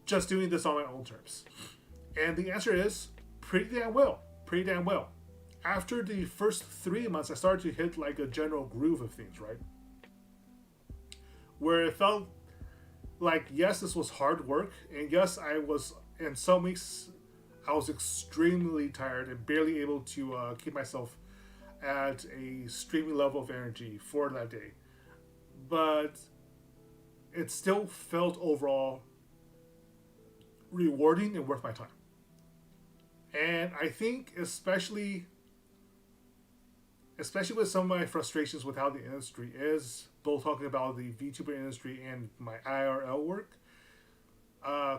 just doing this on my own terms. And the answer is pretty damn well. Pretty damn well. After the first 3 months, I started to hit like a general groove of things, right? Where it felt like, yes, this was hard work, and yes, I was, in some weeks, I was extremely tired and barely able to keep myself at a streaming level of energy for that day. But it still felt overall rewarding and worth my time. And I think especially with some of my frustrations with how the industry is, both talking about the VTuber industry and my IRL work,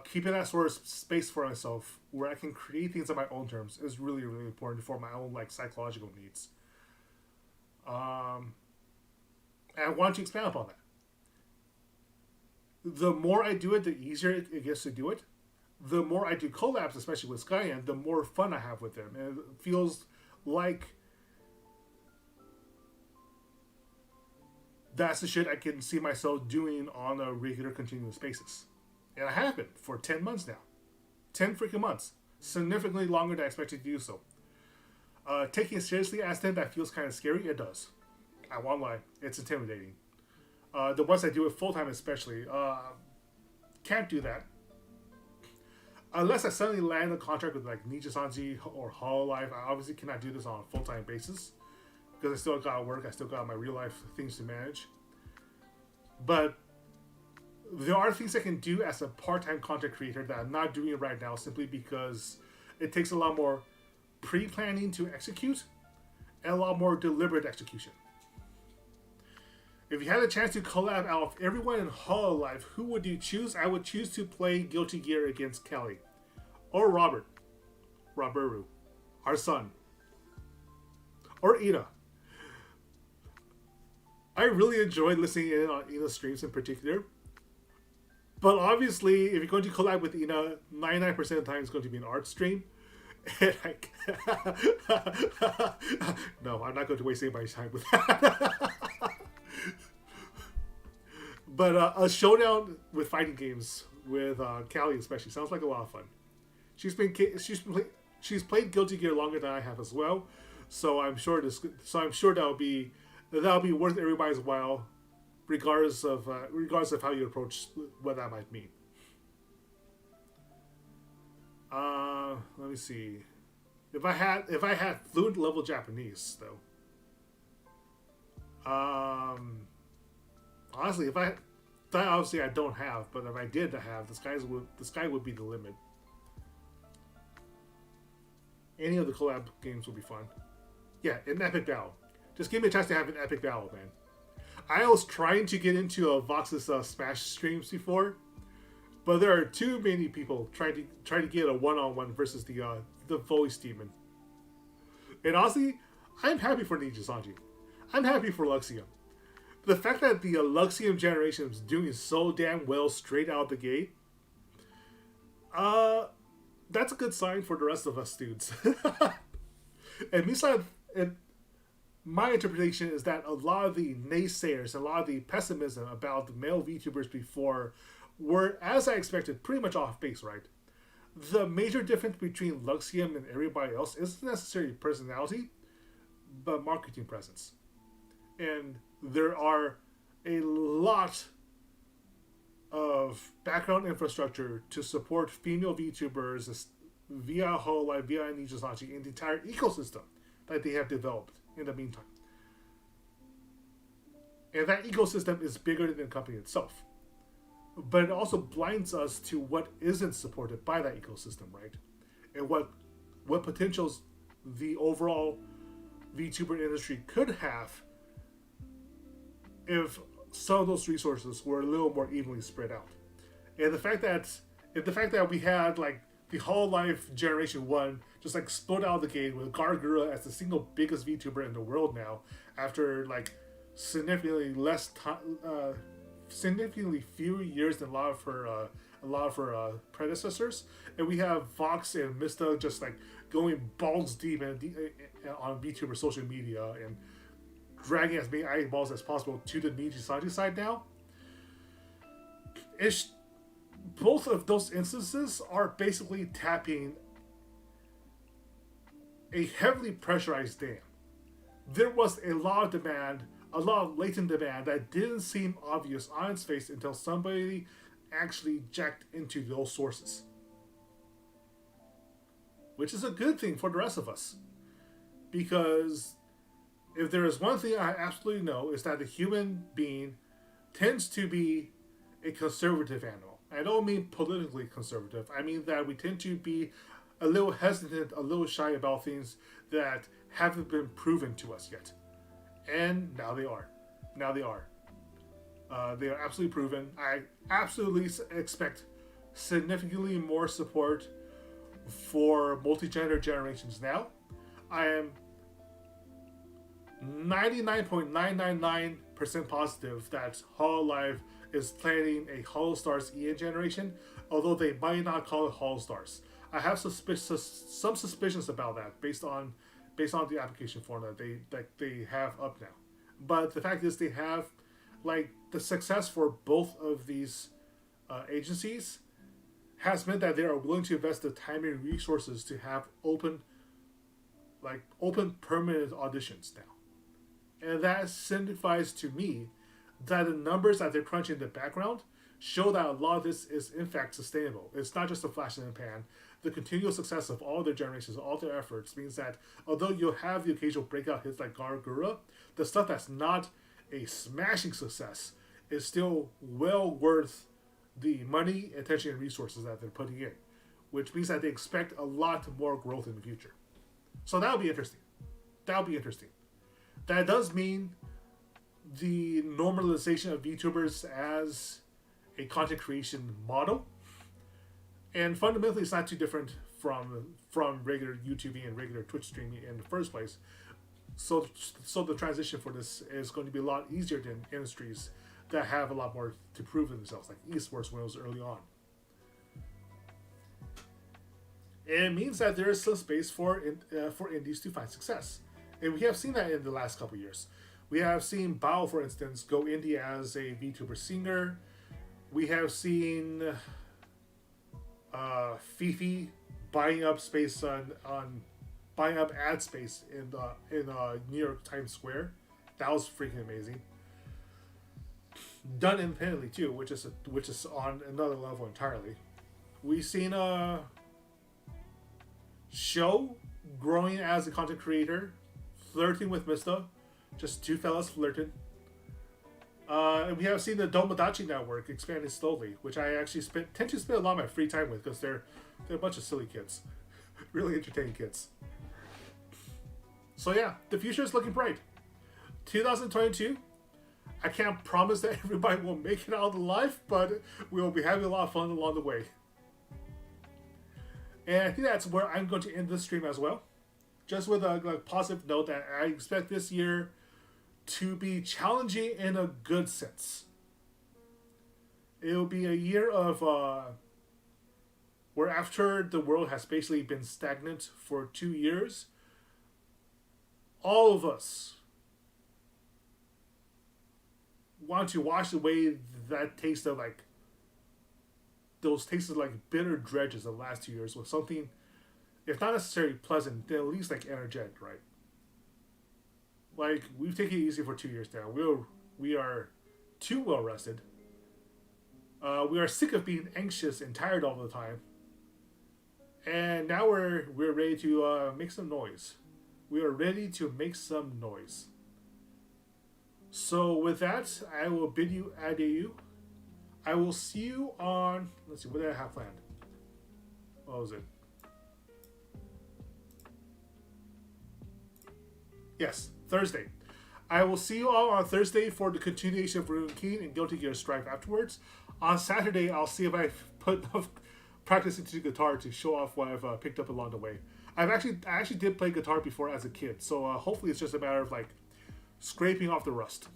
keeping that sort of space for myself where I can create things on my own terms is really, really important for my own like psychological needs. And I want to expand upon that. The more I do it, the easier it gets to do it. The more I do collabs, especially with Skyan, the more fun I have with them. And it feels like that's the shit I can see myself doing on a regular, continuous basis. And I have been for 10 months now. 10 freaking months. Significantly longer than I expected to do so. Taking it seriously as then, that feels kind of scary. It does. I won't lie. It's intimidating. The ones I do it full-time especially, can't do that. Unless I suddenly land a contract with like Ninja Sanji or Hololive, I obviously cannot do this on a full-time basis. Because I still got work, I still got my real life things to manage. But there are things I can do as a part-time content creator that I'm not doing right now simply because it takes a lot more pre-planning to execute and a lot more deliberate execution. If you had a chance to collab out of everyone in Hololive, who would you choose? I would choose to play Guilty Gear against Kelly. Or Roberu, our son. Or Ina. I really enjoyed listening in on Ina's streams in particular. But obviously, if you're going to collab with Ina, 99% of the time it's going to be an art stream. And no, I'm not going to waste anybody's time with that. But a showdown with fighting games with Callie especially sounds like a lot of fun. She's played Guilty Gear longer than I have as well, so I'm sure that'll be worth everybody's while, regardless of how you approach what that might mean. Let me see. If I had fluent level Japanese though. Honestly, that obviously I don't have, but if I did have, the sky would be the limit. Any of the collab games would be fun. Yeah, an epic battle. Just give me a chance to have an epic battle, man. I was trying to get into Vox's Smash streams before, but there are too many people trying to get a one-on-one versus the voice demon. And honestly, I'm happy for Ninja Sanji. I'm happy for Luxium. The fact that the Luxium generation is doing so damn well straight out the gate, that's a good sign for the rest of us dudes. And besides, my interpretation is that a lot of the naysayers, a lot of the pessimism about the male VTubers before were, as I expected, pretty much off base, right? The major difference between Luxium and everybody else isn't necessarily personality, but marketing presence. And there are a lot of background infrastructure to support female VTubers via Hololive, via Ninja Sanji, and the entire ecosystem that they have developed in the meantime. And that ecosystem is bigger than the company itself. But it also blinds us to what isn't supported by that ecosystem, right? And what potentials the overall VTuber industry could have if some of those resources were a little more evenly spread out. And the fact that we had like the Hololive Generation 1 just like explode out of the gate with Gargura as the single biggest VTuber in the world now, after like significantly less significantly fewer years than a lot of her predecessors, and we have Vox and Mista just like going balls deep on VTuber social media and dragging as many eyeballs as possible to the Niji Sanji side now. Both of those instances are basically tapping a heavily pressurized dam. There was a lot of demand, a lot of latent demand that didn't seem obvious on its face until somebody actually jacked into those sources. Which is a good thing for the rest of us. Because if there is one thing I absolutely know, is that the human being tends to be a conservative animal. I don't mean politically conservative. I mean that we tend to be a little hesitant, a little shy about things that haven't been proven to us yet. And now they are. Now they are. They are absolutely proven. I absolutely expect significantly more support for multi-gender generations now. I am 99.999% positive that Hololive is planning a HoloStars EN generation, although they might not call it HoloStars. I have some suspicions about that based on the application form that they have up now. But the fact is, they have like the success for both of these agencies has meant that they are willing to invest the time and resources to have open permanent auditions now. And that signifies to me that the numbers that they're crunching in the background show that a lot of this is in fact sustainable. It's not just a flash in the pan. The continual success of all their generations, all their efforts, means that although you'll have the occasional breakout hits like Gargura, the stuff that's not a smashing success is still well worth the money, attention, and resources that they're putting in, which means that they expect a lot more growth in the future. So that'll be interesting. That does mean the normalization of VTubers as a content creation model, and fundamentally it's not too different from regular YouTubing and regular Twitch streaming in the first place. So the transition for this is going to be a lot easier than industries that have a lot more to prove themselves, like esports when it was early on. And it means that there is some space for indies to find success, and we have seen that in the last couple of years. We have seen Bao, for instance, go indie as a VTuber singer. We have seen Fifi buying up space buying up ad space in New York Times Square. That was freaking amazing. Done independently too, which is on another level entirely. We've seen Show growing as a content creator, flirting with Mista, just two fellas flirting. And we have seen the Domodachi Network expanding slowly, which I actually tend to spend a lot of my free time with because they're a bunch of silly kids, really entertaining kids. So yeah, the future is looking bright. 2022. I can't promise that everybody will make it out alive, but we will be having a lot of fun along the way. And I think that's where I'm going to end this stream as well. Just with a positive note that I expect this year to be challenging in a good sense. It'll be a year of where after the world has basically been stagnant for 2 years, all of us want to wash away that taste of those tastes like bitter dredges of the last 2 years with something, if not necessarily pleasant, then at least energetic, right? We've taken it easy for 2 years now. We are too well rested. We are sick of being anxious and tired all the time. And now we're ready to make some noise. We are ready to make some noise. So with that, I will bid you adieu. I will see you on... Let's see, what did I have planned? What was it? Yes, Thursday. I will see you all on Thursday for the continuation of Ruin King and Guilty Gear Strive afterwards. On Saturday, I'll see if I put enough practice into the guitar to show off what I've picked up along the way. I actually did play guitar before as a kid, so hopefully it's just a matter of scraping off the rust.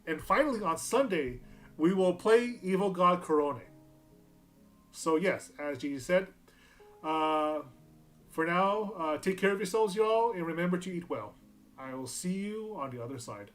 And finally, on Sunday, we will play Evil God Corone. So yes, as Gigi said, for now, take care of yourselves, y'all, and remember to eat well. I will see you on the other side.